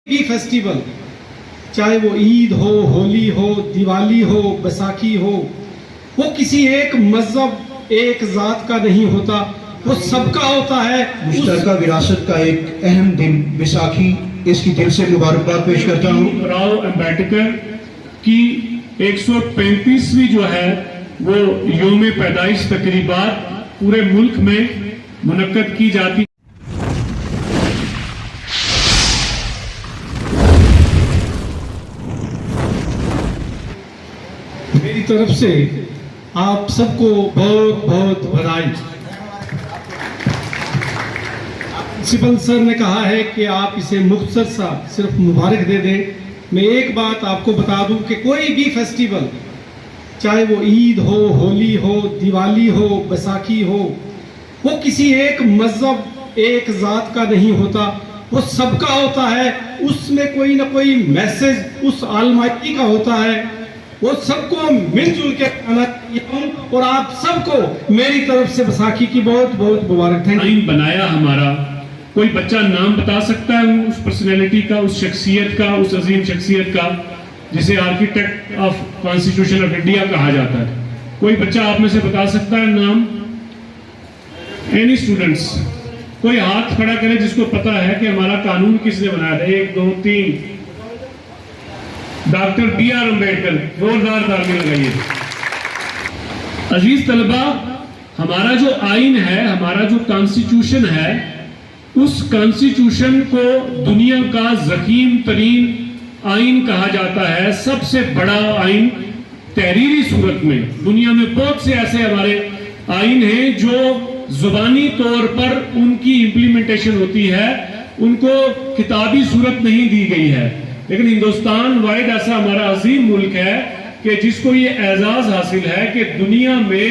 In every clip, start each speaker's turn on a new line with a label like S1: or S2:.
S1: بھی فیسٹیول، چاہے وہ عید ہو، ہولی ہو، دیوالی ہو، بیساکھی ہو، وہ کسی ایک مذہب ایک ذات کا نہیں ہوتا، وہ سب کا ہوتا ہے۔
S2: مشترکہ وراثت کا ایک اہم دن بیساکھی، اس کی دل سے مبارکباد پیش کرتا ہوں۔
S3: راؤ امبیڈکر کی 135ویں جو ہے وہ یوم پیدائش تقریبات پورے ملک میں منعقد کی جاتی۔
S1: میری طرف سے آپ سب کو بہت بہت بدھائی۔ پرنسپل سر نے کہا ہے کہ آپ اسے مختصر سا صرف مبارک دے دیں۔ میں ایک بات آپ کو بتا دوں کہ کوئی بھی فیسٹیول، چاہے وہ عید ہو، ہولی ہو، دیوالی ہو، بیساکھی ہو، وہ کسی ایک مذہب ایک ذات کا نہیں ہوتا، وہ سب کا ہوتا ہے۔ اس میں کوئی نہ کوئی میسج اس آلمائٹی کا ہوتا ہے۔ وہ سب کو مل جل کے آنا چاہیے، اور آپ سب کو میری طرف سے بیساکھی کی بہت بہت مبارک۔
S3: آئین بنایا ہمارا، کوئی بچہ نام بتا سکتا ہے اس پرسنالٹی کا، اس شخصیت کا، اس عظیم شخصیت کا جسے architect of constitution of India کہا جاتا ہے؟ کوئی بچہ آپ میں سے بتا سکتا ہے نام؟ اینی اسٹوڈنٹس کوئی ہاتھ کھڑا کرے جس کو پتا ہے کہ ہمارا قانون کس نے بنایا تھا؟ 1 2 3۔ ڈاکٹر بی آر امبیڈکر، زوردار تالیاں لگائیے۔ عزیز طلبہ، ہمارا جو آئین ہے، ہمارا جو کانسٹیٹیوشن ہے، اس کانسٹیٹیوشن کو دنیا کا ضخیم ترین آئین کہا جاتا ہے، سب سے بڑا آئین تحریری صورت میں۔ دنیا میں بہت سے ایسے ہمارے آئین ہیں جو زبانی طور پر ان کی امپلیمنٹیشن ہوتی ہے، ان کو کتابی صورت نہیں دی گئی ہے، لیکن ہندوستان واحد ایسا ہمارا عظیم ملک ہے کہ جس کو یہ اعزاز حاصل ہے کہ دنیا میں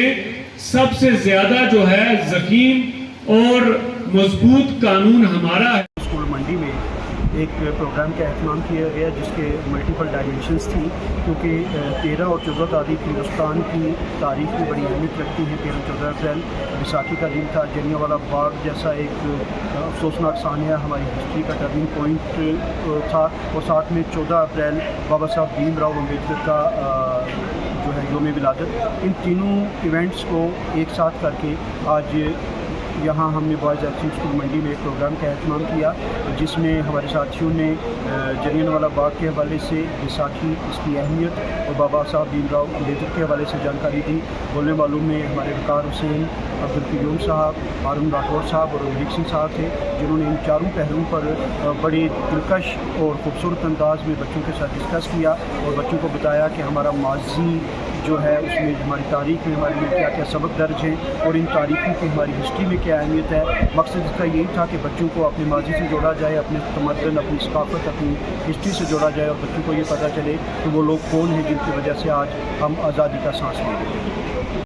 S3: سب سے زیادہ جو ہے ضخیم اور مضبوط قانون ہمارا ہے۔
S4: اسکول منڈی میں ایک پروگرام کا اہتمام کیا گیا جس کے ملٹیپل ڈائمنشنز تھیں، کیونکہ 13 اور 14 تاریخ ہندوستان کی تاریخ میں بڑی اہمیت رکھتی ہیں۔ 13-14 اپریل بیساکھی کا دن تھا۔ جلیانوالہ باغ جیسا ایک افسوسناک سانحہ ہماری ہسٹری کا ٹرننگ پوائنٹ تھا، اور ساتھ میں 14 اپریل بابا صاحب بھیم راؤ امبیڈکر کا جو ہے یوم ولادت۔ ان تینوں ایونٹس کو ایک ساتھ کر کے آج یہاں ہم نے بوائز ایل سی اسکول منڈی میں ایک پروگرام کا اہتمام کیا، جس میں ہمارے ساتھیوں نے جلیانوالہ باغ کے حوالے سے بیساکھی، اس کی اہمیت اور بابا صاحب بھیم راؤ امبیڈکر کے حوالے سے جانکاری دی۔ بولنے والوں میں ہمارے وقار حسین، عبدالقیوم صاحب، ہارون راٹھوڑ صاحب اور امریک سنگھ صاحب تھے، جنہوں نے ان چاروں پہلوؤں پر بڑے دلکش اور خوبصورت انداز میں بچوں کے ساتھ ڈسکس کیا، اور بچوں کو بتایا کہ ہمارا ماضی جو ہے اس میں ہماری تاریخ میں ہمارے لیے کیا کیا سبق درج ہیں، اور ان تاریخوں کی ہماری ہسٹری میں کیا اہمیت ہے۔ مقصد اس کا یہی تھا کہ بچوں کو اپنے ماضی سے جوڑا جائے، اپنے تمدن، اپنی ثقافت، اپنی ہسٹری سے جوڑا جائے، اور بچوں کو یہ پتہ چلے کہ وہ لوگ کون ہیں جن کی وجہ سے آج ہم آزادی کا سانس لے رہے ہیں۔